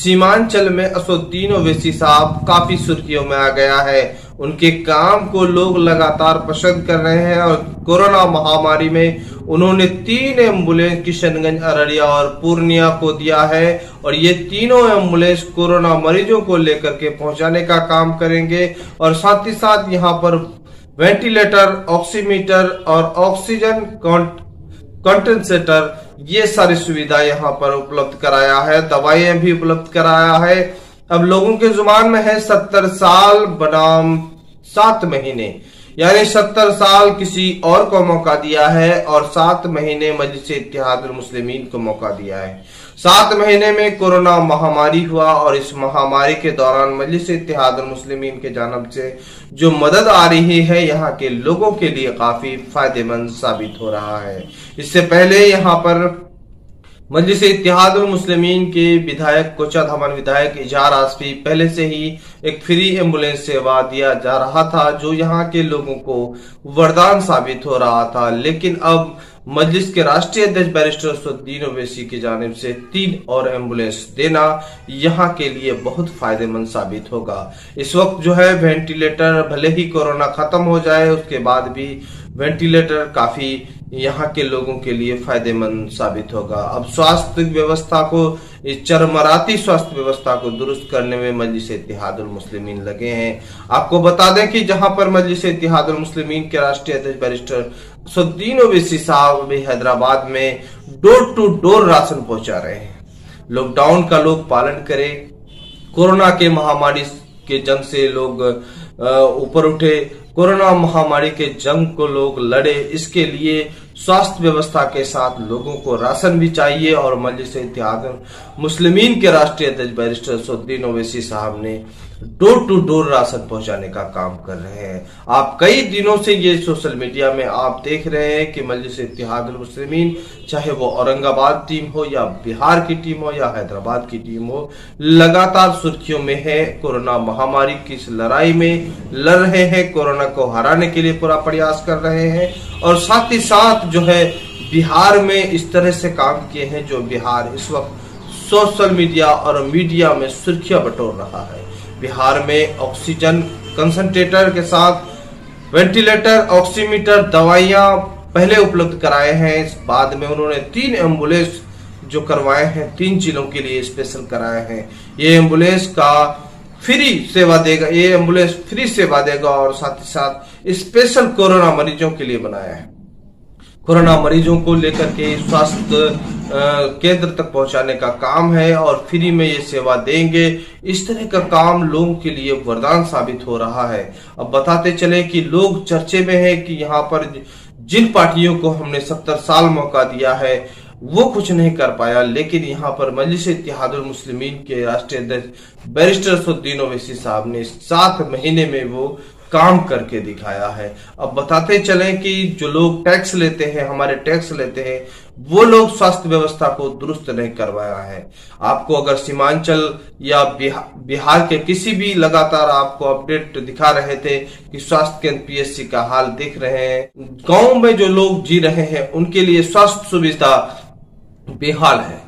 सीमांचल में असदुद्दीन ओवैसी साहब काफी सुर्खियों में आ गया है। उनके काम को लोग लगातार पसंद कर रहे हैं और कोरोना महामारी में उन्होंने 3 एम्बुलेंस किशनगंज, अररिया और पूर्णिया को दिया है और ये तीनों एम्बुलेंस कोरोना मरीजों को लेकर के पहुंचाने का काम करेंगे और साथ ही साथ यहाँ पर वेंटिलेटर, ऑक्सीमीटर और ऑक्सीजन कंसंट्रेटर ये सारी सुविधा यहाँ पर उपलब्ध कराया है। दवाइयां भी उपलब्ध कराया है। अब लोगों के जुबान में है 70 साल बनाम 7 महीने, यानी 70 साल किसी और को मौका दिया है और 7 महीने मजलिस इत्तेहादुल मुस्लिमीन को मौका दिया है। 7 महीने में कोरोना महामारी हुआ और इस महामारी के दौरान मजलिस इत्तेहादुल मुस्लिमीन के जानब से जो मदद आ रही है यहाँ के लोगों के लिए काफी फायदेमंद साबित हो रहा है। इससे पहले यहाँ पर मजलिस इत्तेहादुल मुस्लिमीन के विधायक कोचाधामन विधायक इजहार आसफी पहले से ही एक फ्री एम्बुलेंस सेवा दिया जा रहा था जो यहाँ के लोगों को वरदान साबित हो रहा था, लेकिन अब मजलिस के राष्ट्रीय अध्यक्ष बैरिस्टर असदुद्दीन ओवैसी की जानिब से 3 और एम्बुलेंस देना यहाँ के लिए बहुत फायदेमंद साबित होगा। इस वक्त जो है वेंटिलेटर, भले ही कोरोना खत्म हो जाए उसके बाद भी वेंटिलेटर काफी यहाँ के लोगों के लिए फायदेमंद साबित होगा। अब स्वास्थ्य व्यवस्था को, इस चरमराती स्वास्थ्य व्यवस्था को दुरुस्त करने में मजलिस इत्तेहादुल मुस्लिमीन लगे हैं। आपको बता दें कि जहां पर मजलिस इत्तेहादुल मुस्लिमीन के राष्ट्रीय अध्यक्ष बैरिस्टर असदुद्दीन ओवैसी साहब भी हैदराबाद में डोर टू डोर राशन पहुंचा रहे हैं। लॉकडाउन का लोग पालन करें, कोरोना के महामारी के जंग से लोग ऊपर उठे, कोरोना महामारी के जंग को लोग लड़े, इसके लिए स्वास्थ्य व्यवस्था के साथ लोगों को राशन भी चाहिए और मजलिस इत्तेहादुल मुस्लिमीन के राष्ट्रीय अध्यक्ष बैरिस्टर असदुद्दीन ओवैसी साहब ने डोर टू डोर राशन पहुंचाने का काम कर रहे हैं। आप कई दिनों से ये सोशल मीडिया में आप देख रहे हैं कि मजलिस इत्तेहादुल मुस्लिमीन, चाहे वो औरंगाबाद टीम हो या बिहार की टीम हो या हैदराबाद की टीम हो, लगातार सुर्खियों में है। कोरोना महामारी की इस लड़ाई में लड़ रहे हैं, कोरोना को हराने के लिए पूरा प्रयास कर रहे हैं और साथ ही साथ जो है बिहार में इस तरह से काम किए हैं जो बिहार इस वक्त सोशल मीडिया और मीडिया में सुर्खियां बटोर रहा है। बिहार में ऑक्सीजन कंसंट्रेटर के साथ वेंटिलेटर, ऑक्सीमीटर, दवाइयां पहले उपलब्ध कराए हैं। बाद में उन्होंने 3 एम्बुलेंस जो करवाए हैं 3 जिलों के लिए स्पेशल कराए हैं। ये एम्बुलेंस का फ्री सेवा देगा, ये एम्बुलेंस फ्री सेवा देगा और साथ ही साथ स्पेशल कोरोना मरीजों के लिए बनाया है। कोरोना मरीजों को लेकर के स्वास्थ्य केंद्र तक पहुंचाने का काम है और फ्री में ये सेवा देंगे। इस तरह का काम लोगों के लिए वरदान साबित हो रहा है। अब बताते चले कि लोग चर्चे में है कि यहाँ पर जिन पार्टियों को हमने 70 साल मौका दिया है वो कुछ नहीं कर पाया, लेकिन यहाँ पर मजलिस इत्तेहादुल मुस्लिमीन के राष्ट्रीय अध्यक्ष बैरिस्टर असदुद्दीन ओवैसी साहब ने 7 महीने में वो काम करके दिखाया है। अब बताते चलें कि जो लोग टैक्स लेते हैं, हमारे टैक्स लेते हैं, वो लोग स्वास्थ्य व्यवस्था को दुरुस्त नहीं करवाया है। आपको अगर सीमांचल या बिहार के किसी भी, लगातार आपको अपडेट दिखा रहे थे कि स्वास्थ्य केंद्र पीएचसी का हाल देख रहे हैं। गांव में जो लोग जी रहे हैं उनके लिए स्वास्थ्य सुविधा बेहाल है।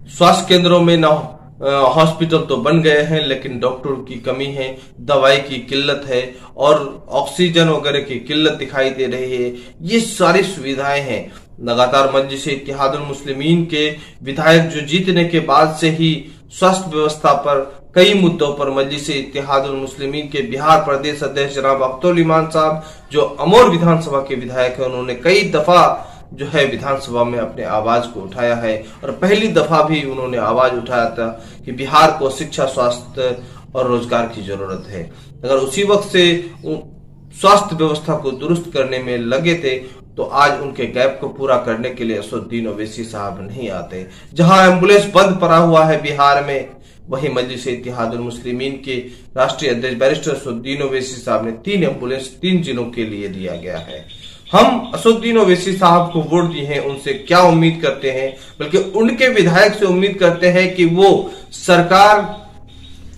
स्वास्थ्य केंद्रों में ना हॉस्पिटल तो बन गए हैं लेकिन डॉक्टरों की कमी है, दवाई की किल्लत है और ऑक्सीजन वगैरह की किल्लत दिखाई दे रही है। ये सारी सुविधाएं हैं। लगातार मजलिस इत्तेहादुल मुस्लिमीन के विधायक जो जीतने के बाद से ही स्वास्थ्य व्यवस्था पर कई मुद्दों पर मजलिस इत्तेहादुल मुस्लिमीन के बिहार प्रदेश अध्यक्ष जनाब अख्तरुल इमान साहब जो अमोर विधानसभा के विधायक है, उन्होंने कई दफा जो है विधानसभा में अपने आवाज को उठाया है और पहली दफा भी उन्होंने आवाज उठाया था कि बिहार को शिक्षा, स्वास्थ्य और रोजगार की जरूरत है। अगर उसी वक्त से स्वास्थ्य व्यवस्था को दुरुस्त करने में लगे थे तो आज उनके गैप को पूरा करने के लिए असदुद्दीन ओवैसी साहब नहीं आते। जहां एम्बुलेंस बंद पड़ा हुआ है बिहार में, वही मजलिस इत्तेहादुल मुस्लिमीन के राष्ट्रीय अध्यक्ष बैरिस्टर असदुद्दीन ओवैसी साहब ने 3 एम्बुलेंस 3 जिलों के लिए दिया गया है। हम असदुद्दीन ओवैसी साहब को वोट दिए हैं, उनसे क्या उम्मीद करते हैं, बल्कि उनके विधायक से उम्मीद करते हैं कि वो सरकार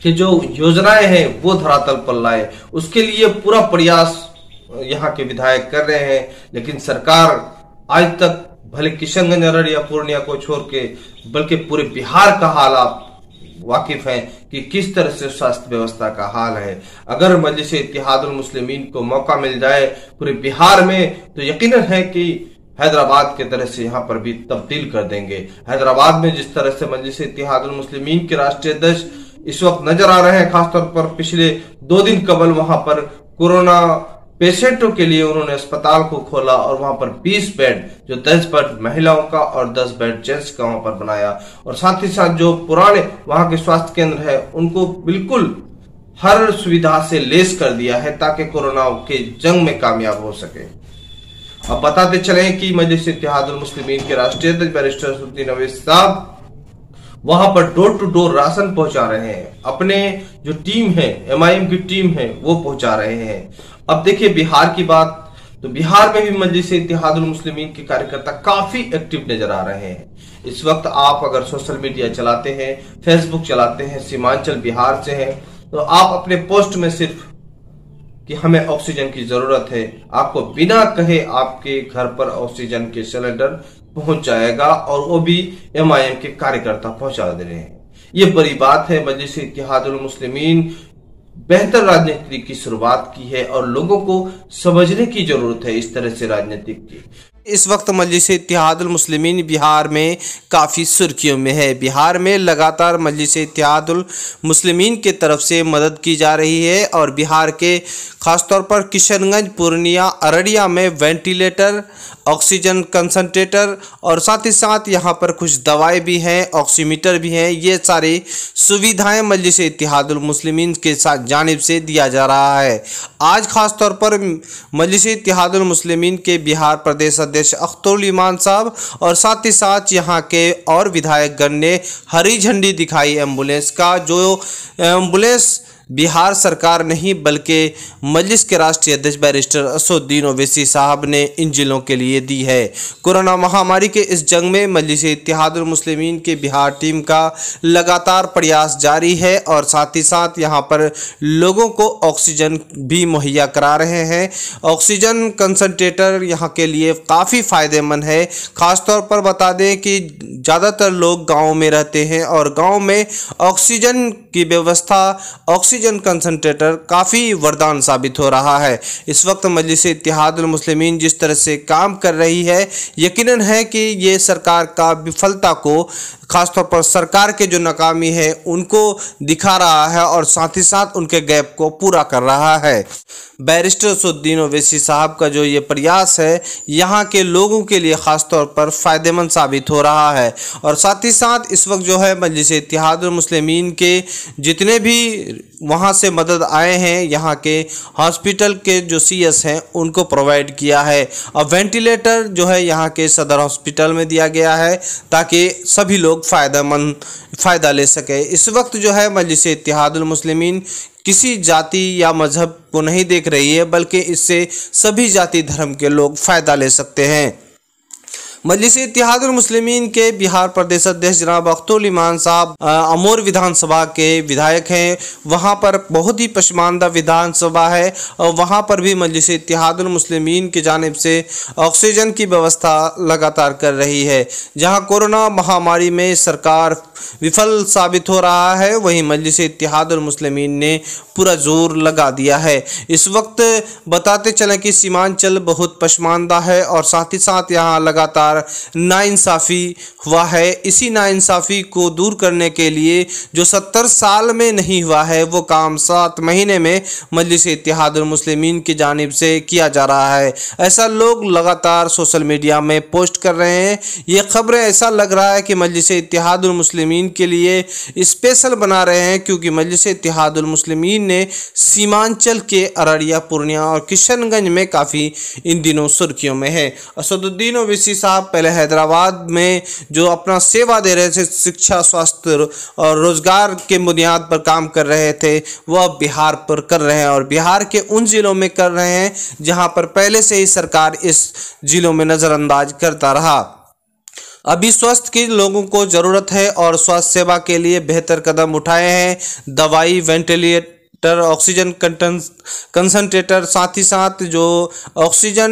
की जो योजनाएं हैं वो धरातल पर लाए। उसके लिए पूरा प्रयास यहाँ के विधायक कर रहे हैं, लेकिन सरकार आज तक भले किशनगंज, अररिया, पूर्णिया को छोड़ के बल्कि पूरे बिहार का हाल आप वाकिफ हैं कि किस तरह से स्वास्थ्य व्यवस्था का हाल है। अगर मजलिस इत्तेहादुल मुस्लिमीन को मौका मिल जाए पूरे बिहार में, तो यकीनन है कि हैदराबाद के तरह से यहाँ पर भी तब्दील कर देंगे। हैदराबाद में जिस तरह से मजलिस इत्तेहादुल मुस्लिमीन के राष्ट्रीय अध्यक्ष इस वक्त नजर आ रहे हैं, खासतौर पर पिछले 2 दिन कबल वहां पर कोरोना पेशेंटों के लिए उन्होंने अस्पताल को खोला और वहां पर 20 बेड, जो 10 बेड महिलाओं का और 10 बेड जेंट्स का वहां पर बनाया, और साथ ही साथ जो पुराने वहां के स्वास्थ्य केंद्र है उनको बिल्कुल हर सुविधा से लेस कर दिया है ताकि कोरोना के जंग में कामयाब हो सके। अब बताते चले कि मजलिस इत्तेहादुल मुस्लिमीन के राष्ट्रीय अध्यक्ष बैरिस्टर असदुद्दीन ओवैसी साहब वहां पर डोर टू डोर राशन पहुंचा रहे हैं। अपने जो टीम है, MIM की टीम है, वो पहुंचा रहे हैं। अब देखिए बिहार की बात, तो बिहार में भी मजलिस इत्तेहादुल मुस्लिमीन के कार्यकर्ता काफी एक्टिव नजर आ रहे हैं। इस वक्त आप अगर सोशल मीडिया चलाते हैं, फेसबुक चलाते हैं, सीमांचल बिहार से हैं, तो आप अपने पोस्ट में सिर्फ कि हमें ऑक्सीजन की जरूरत है, आपको बिना कहे आपके घर पर ऑक्सीजन के सिलेंडर पहुंच जाएगा, और वो भी MIM के कार्यकर्ता पहुंचा दे रहे हैं। ये बड़ी बात है। मजलिस इत्तेहादुल मुस्लिमीन बेहतर राजनीति की शुरुआत की है और लोगों को समझने की जरूरत है इस तरह से राजनीति की। इस वक्त मजलिस इत्तेहादुल मुस्लिमीन बिहार में काफ़ी सुर्खियों में है। बिहार में लगातार मजलिस इत्तेहादुल मुस्लिमीन के तरफ से मदद की जा रही है और बिहार के ख़ासतौर पर किशनगंज, पूर्णिया, अररिया में वेंटिलेटर, ऑक्सीजन कंसंट्रेटर और साथ ही साथ यहाँ पर कुछ दवाएं भी हैं, ऑक्सीमीटर भी हैं। ये सारी सुविधाएं मजलिस इत्तेहादुल मुस्लिमीन के साथ जानिब से दिया जा रहा है। आज ख़ास तौर पर मजलिस इत्तेहादुल मुस्लिमीन के बिहार प्रदेश अध्यक्ष अख्तरुल ईमान साहब और साथ ही साथ यहाँ के और विधायकगण ने हरी झंडी दिखाई एम्बुलेंस का, जो एम्बुलेंस बिहार सरकार नहीं बल्कि मजलिस के राष्ट्रीय अध्यक्ष बैरिस्टर असदुद्दीन ओवैसी साहब ने इन जिलों के लिए दी है। कोरोना महामारी के इस जंग में मजलिस इत्तेहादुल मुस्लिमीन के बिहार टीम का लगातार प्रयास जारी है और साथ ही साथ यहाँ पर लोगों को ऑक्सीजन भी मुहैया करा रहे हैं। ऑक्सीजन कंसंट्रेटर यहाँ के लिए काफ़ी फ़ायदेमंद है। ख़ासतौर पर बता दें कि ज़्यादातर लोग गाँव में रहते हैं और गाँव में ऑक्सीजन की व्यवस्था, ऑक्सीजन कंसंट्रेटर काफ़ी वरदान साबित हो रहा है। इस वक्त मजलिस इत्तेहादुल मुस्लिमीन जिस तरह से काम कर रही है, यकीनन है कि ये सरकार का विफलता को, खासतौर पर सरकार के जो नाकामी है उनको दिखा रहा है और साथ ही साथ उनके गैप को पूरा कर रहा है। बैरिस्टर असदुद्दीन ओवैसी साहब का जो ये प्रयास है यहाँ के लोगों के लिए ख़ासतौर पर फ़ायदेमंद साबित हो रहा है। और साथ ही साथ इस वक्त जो है मजलिस इत्तेहादुल मुस्लिमीन के जितने भी वहाँ से मदद आए हैं, यहाँ के हॉस्पिटल के जो CS हैं उनको प्रोवाइड किया है। अब वेंटिलेटर जो है यहाँ के सदर हॉस्पिटल में दिया गया है ताकि सभी लोग फ़ायदा ले सके। इस वक्त जो है मजलिस इत्तेहादुल मुस्लिमीन किसी जाति या मजहब को नहीं देख रही है, बल्कि इससे सभी जाति धर्म के लोग फ़ायदा ले सकते हैं। मजलिस इत्तेहादुल मुस्लिमीन के बिहार प्रदेश अध्यक्ष जनाब अख्तरुल ईमान साहब अमोर विधानसभा के विधायक हैं। वहां पर बहुत ही पसमानदा विधानसभा है और वहां पर भी मजलिस इत्तेहादुल मुस्लिमीन की जानिब से ऑक्सीजन की व्यवस्था लगातार कर रही है। जहां कोरोना महामारी में सरकार विफल साबित हो रहा है, वहीं मजलिस इत्तेहादुल मुस्लिमीन ने पूरा जोर लगा दिया है। इस वक्त बताते चलें कि सीमांचल बहुत पसमानदा है और साथ ही साथ यहाँ लगातार नाइंसाफ़ी हुआ है। इसी नाइंसाफ़ी को दूर करने के लिए जो 70 साल में नहीं हुआ है वो काम 7 महीने में मजलिस इत्तेहादुल मुस्लिमीन की जानिब से किया जा रहा है। ऐसा लोग लगातार सोशल मीडिया में पोस्ट कर रहे हैं। ये खबरें ऐसा लग रहा है कि मजलिस इत्तेहादुल मुस्लिमीन के लिए स्पेशल बना रहे हैं, क्योंकि मजलिस इत्तेहादुल मुस्लिमीन ने सीमांचल के अररिया, पूर्णिया और किशनगंज में काफ़ी इन दिनों सुर्खियों में है। असदुद्दीन ओवैसी साहब पहले हैदराबाद में जो अपना सेवा दे रहे थे, शिक्षा, स्वास्थ्य और रोजगार के बुनियाद पर काम कर रहे थे, वह अब बिहार पर कर रहे हैं और बिहार के उन जिलों में कर रहे हैं जहां पर पहले से ही सरकार इस जिलों में नज़रअंदाज करता रहा। अभी स्वास्थ्य के लोगों को ज़रूरत है और स्वास्थ्य सेवा के लिए बेहतर कदम उठाए हैं। दवाई, ऑक्सीजन कंसंट्रेटर, साथ ही साथ जो ऑक्सीजन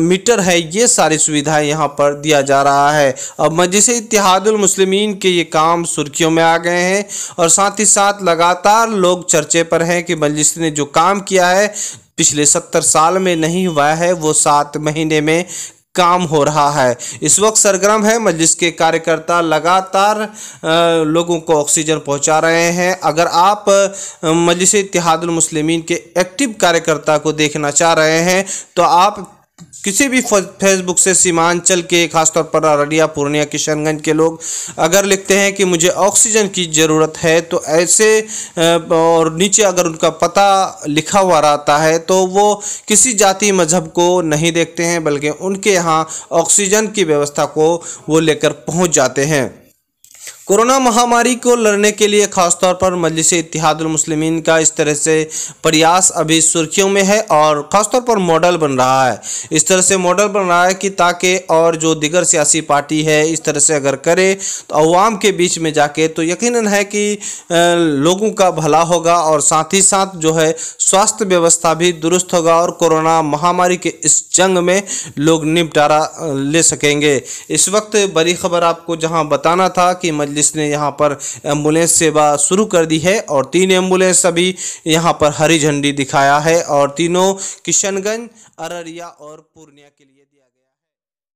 मीटर है, ये सारी सुविधाएं यहाँ पर दिया जा रहा है। अब मजलिस इत्तेहादुल मुस्लिमीन के ये काम सुर्खियों में आ गए हैं और साथ ही साथ लगातार लोग चर्चे पर हैं कि मजलिस ने जो काम किया है पिछले 70 साल में नहीं हुआ है, वो 7 महीने में काम हो रहा है। इस वक्त सरगर्म है मजलिस के कार्यकर्ता, लगातार लोगों को ऑक्सीजन पहुंचा रहे हैं। अगर आप मजलिस इत्तेहादुल मुस्लिमीन के एक्टिव कार्यकर्ता को देखना चाह रहे हैं तो आप किसी भी फेसबुक से सीमांचल के, खासतौर पर अररिया, पूर्णिया, किशनगंज के लोग अगर लिखते हैं कि मुझे ऑक्सीजन की ज़रूरत है, तो ऐसे और नीचे अगर उनका पता लिखा हुआ रहता है तो वो किसी जाति मजहब को नहीं देखते हैं, बल्कि उनके यहाँ ऑक्सीजन की व्यवस्था को वो लेकर पहुँच जाते हैं। कोरोना महामारी को लड़ने के लिए खासतौर पर मजलिस इत्तेहादुल मुस्लिमीन का इस तरह से प्रयास अभी सुर्खियों में है और ख़ासतौर पर मॉडल बन रहा है। इस तरह से मॉडल बन रहा है कि ताकि और जो दिगर सियासी पार्टी है इस तरह से अगर करे तो अवाम के बीच में जाके तो यकीनन है कि लोगों का भला होगा और साथ ही साथ जो है स्वास्थ्य व्यवस्था भी दुरुस्त होगा और कोरोना महामारी के इस जंग में लोग निपटारा ले सकेंगे। इस वक्त बड़ी खबर आपको जहां बताना था कि मजलिस ने यहां पर एम्बुलेंस सेवा शुरू कर दी है और 3 एम्बुलेंस अभी यहां पर हरी झंडी दिखाया है और तीनों किशनगंज, अररिया और पूर्णिया के लिए